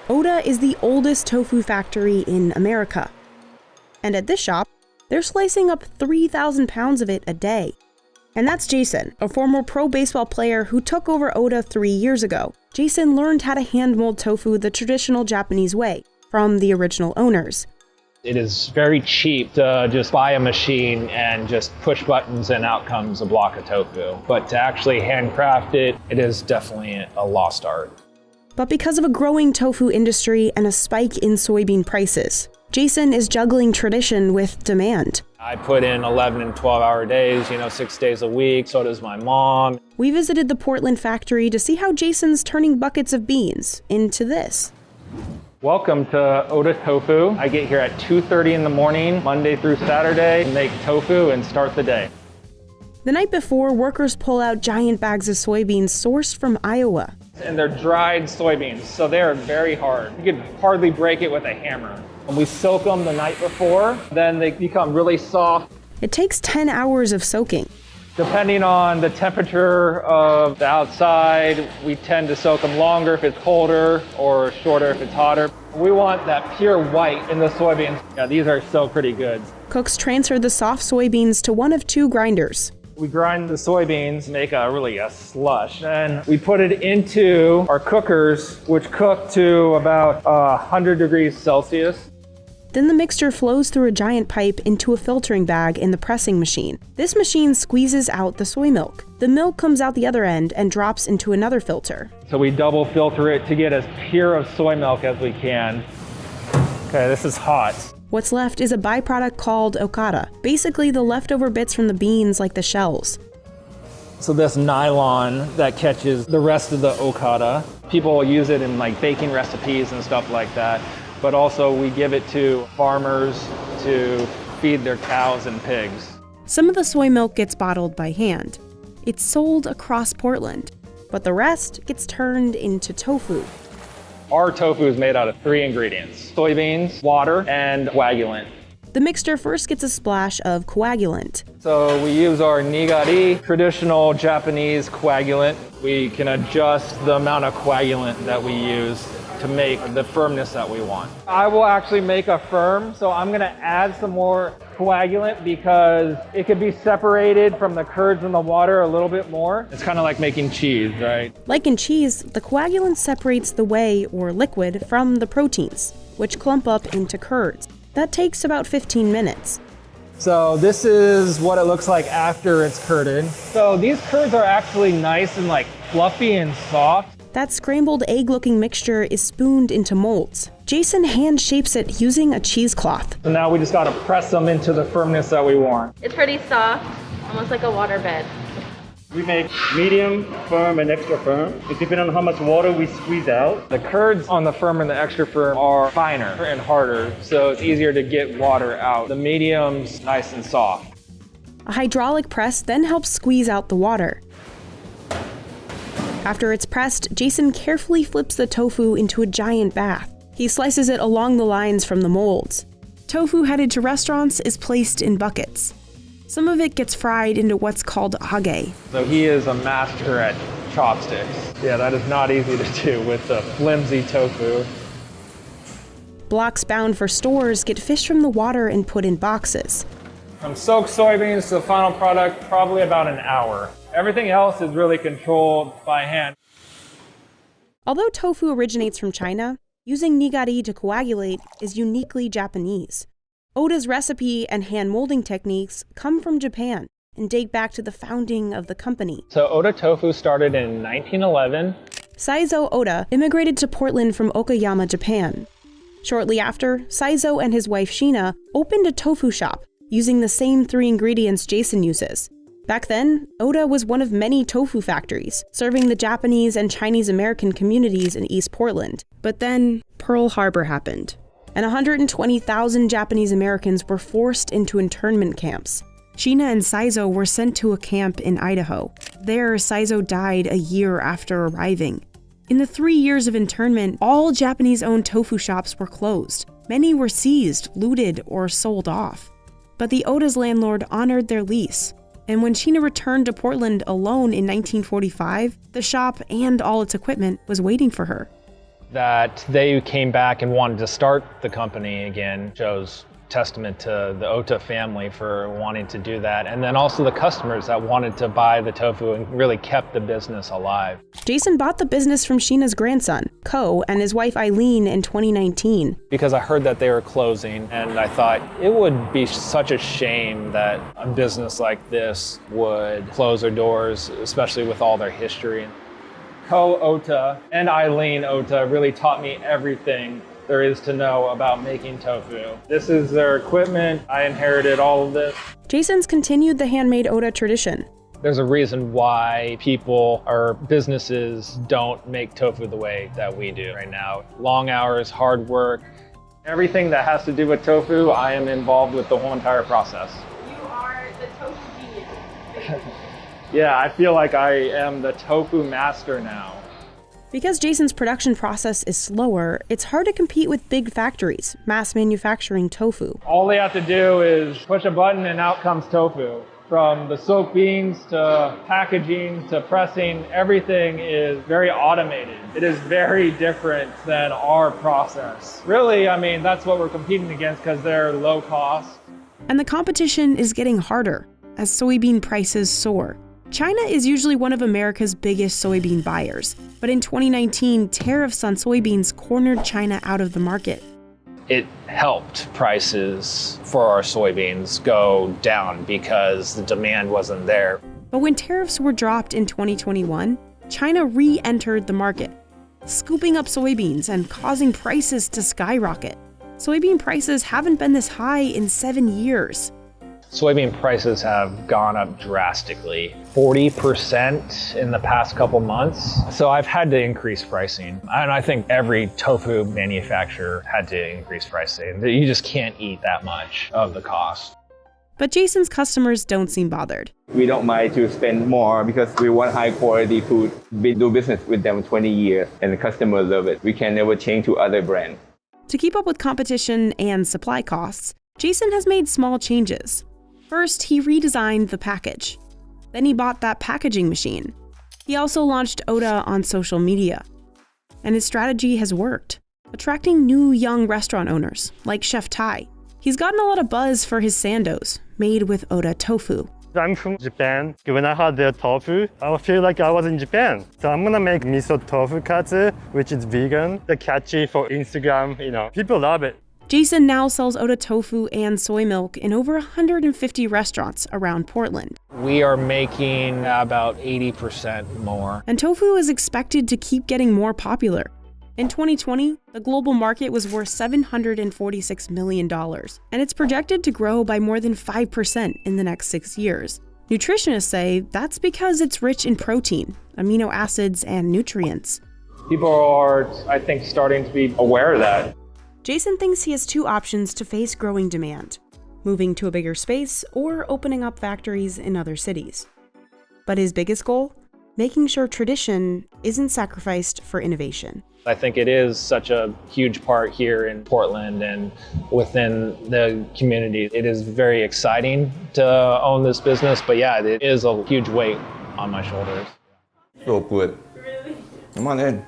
Oda is the oldest tofu factory in America. And at this shop, they're slicing up 3,000 pounds of it a day. And that's Jason, a former pro baseball player who took over Oda 3 years ago. Jason learned how to hand mold tofu the traditional Japanese way, from the original owners. It is very cheap to just buy a machine and just push buttons and out comes a block of tofu. But to actually handcraft it, it is definitely a lost art. But because of a growing tofu industry and a spike in soybean prices, Jason is juggling tradition with demand. I put in 11 and 12-hour days, 6 days a week. So does my mom. We visited the Portland factory to see how Jason's turning buckets of beans into this. Welcome to Oda Tofu. I get here at 2:30 in the morning, Monday through Saturday, make tofu and start the day. The night before, workers pull out giant bags of soybeans sourced from Iowa. And they're dried soybeans, so they're very hard. You could hardly break it with a hammer. And we soak them the night before, then they become really soft. It takes 10 hours of soaking. Depending on the temperature of the outside, we tend to soak them longer if it's colder or shorter if it's hotter. We want that pure white in the soybeans. Yeah, these are so pretty good. Cooks transfer the soft soybeans to one of 2 grinders. We grind the soybeans, make a slush. Then we put it into our cookers, which cook to about 100 degrees Celsius. Then the mixture flows through a giant pipe into a filtering bag in the pressing machine. This machine squeezes out the soy milk. The milk comes out the other end and drops into another filter. So we double filter it to get as pure of soy milk as we can. Okay, this is hot. What's left is a byproduct called okara, basically the leftover bits from the beans like the shells. So this nylon that catches the rest of the okara, people use it in baking recipes and stuff like that. But also we give it to farmers to feed their cows and pigs. Some of the soy milk gets bottled by hand. It's sold across Portland, but the rest gets turned into tofu. Our tofu is made out of 3 ingredients: soybeans, water, and coagulant. The mixture first gets a splash of coagulant. So we use our nigari, traditional Japanese coagulant. We can adjust the amount of coagulant that we use to make the firmness that we want. I will actually make a firm, so I'm gonna add some more coagulant because it could be separated from the curds and the water a little bit more. It's kind of like making cheese, right? Like in cheese, the coagulant separates the whey, or liquid, from the proteins, which clump up into curds. That takes about 15 minutes. So this is what it looks like after it's curded. So these curds are actually nice and fluffy and soft. That scrambled egg-looking mixture is spooned into molds. Jason hand shapes it using a cheesecloth. So now we just gotta press them into the firmness that we want. It's pretty soft, almost like a water bed. We make medium, firm, and extra firm. It depends on how much water we squeeze out. The curds on the firm and the extra firm are finer and harder, so it's easier to get water out. The medium's nice and soft. A hydraulic press then helps squeeze out the water. After it's pressed, Jason carefully flips the tofu into a giant bath. He slices it along the lines from the molds. Tofu headed to restaurants is placed in buckets. Some of it gets fried into what's called age. So he is a master at chopsticks. Yeah, that is not easy to do with the flimsy tofu. Blocks bound for stores get fished from the water and put in boxes. From soaked soybeans to the final product, probably about an hour. Everything else is really controlled by hand. Although tofu originates from China, using nigari to coagulate is uniquely Japanese. Oda's recipe and hand molding techniques come from Japan and date back to the founding of the company. So Oda Tofu started in 1911. Saizo Oda immigrated to Portland from Okayama, Japan. Shortly after, Saizo and his wife Sheena opened a tofu shop using the same 3 ingredients Jason uses. Back then, Oda was one of many tofu factories, serving the Japanese and Chinese American communities in East Portland. But then, Pearl Harbor happened, and 120,000 Japanese Americans were forced into internment camps. Sheena and Saizo were sent to a camp in Idaho. There, Saizo died a year after arriving. In the 3 years of internment, all Japanese-owned tofu shops were closed. Many were seized, looted, or sold off. But the Oda's landlord honored their lease. And when Sheena returned to Portland alone in 1945, the shop and all its equipment was waiting for her. That they came back and wanted to start the company again shows testament to the Ota family for wanting to do that, and then also the customers that wanted to buy the tofu and really kept the business alive. Jason bought the business from Sheena's grandson, Ko, and his wife Eileen in 2019. Because I heard that they were closing, and I thought it would be such a shame that a business like this would close their doors, especially with all their history. Ko Ota and Eileen Ota really taught me everything there is to know about making tofu. This is their equipment. I inherited all of this. Jason's continued the handmade Ota tradition. There's a reason why people or businesses don't make tofu the way that we do right now. Long hours, hard work. Everything that has to do with tofu, I am involved with the whole entire process. You are the tofu genius. Yeah, I feel like I am the tofu master now. Because Jason's production process is slower, it's hard to compete with big factories, mass manufacturing tofu. All they have to do is push a button and out comes tofu. From the soak beans to packaging to pressing, everything is very automated. It is very different than our process. Really, I mean, that's what we're competing against because they're low cost. And the competition is getting harder as soybean prices soar. China is usually one of America's biggest soybean buyers, but in 2019, tariffs on soybeans cornered China out of the market. It helped prices for our soybeans go down because the demand wasn't there. But when tariffs were dropped in 2021, China re-entered the market, scooping up soybeans and causing prices to skyrocket. Soybean prices haven't been this high in 7 years. Soybean prices have gone up drastically, 40% in the past couple months. So I've had to increase pricing. And I think every tofu manufacturer had to increase pricing. You just can't eat that much of the cost. But Jason's customers don't seem bothered. We don't mind to spend more because we want high quality food. We do business with them 20 years and the customers love it. We can never change to other brands. To keep up with competition and supply costs, Jason has made small changes. First, he redesigned the package. Then he bought that packaging machine. He also launched Ota on social media. And his strategy has worked, attracting new young restaurant owners, like Chef Tai. He's gotten a lot of buzz for his sandos, made with Ota tofu. I'm from Japan. When I had their tofu, I feel like I was in Japan. So I'm gonna make miso tofu katsu, which is vegan. They're catchy for Instagram, people love it. Jason now sells Ota tofu and soy milk in over 150 restaurants around Portland. We are making about 80% more. And tofu is expected to keep getting more popular. In 2020, the global market was worth $746 million, and it's projected to grow by more than 5% in the next 6 years. Nutritionists say that's because it's rich in protein, amino acids, and nutrients. People are, I think, starting to be aware of that. Jason thinks he has two options to face growing demand: moving to a bigger space or opening up factories in other cities. But his biggest goal? Making sure tradition isn't sacrificed for innovation. I think it is such a huge part here in Portland and within the community. It is very exciting to own this business, but yeah, it is a huge weight on my shoulders. So good. Really? Come on in.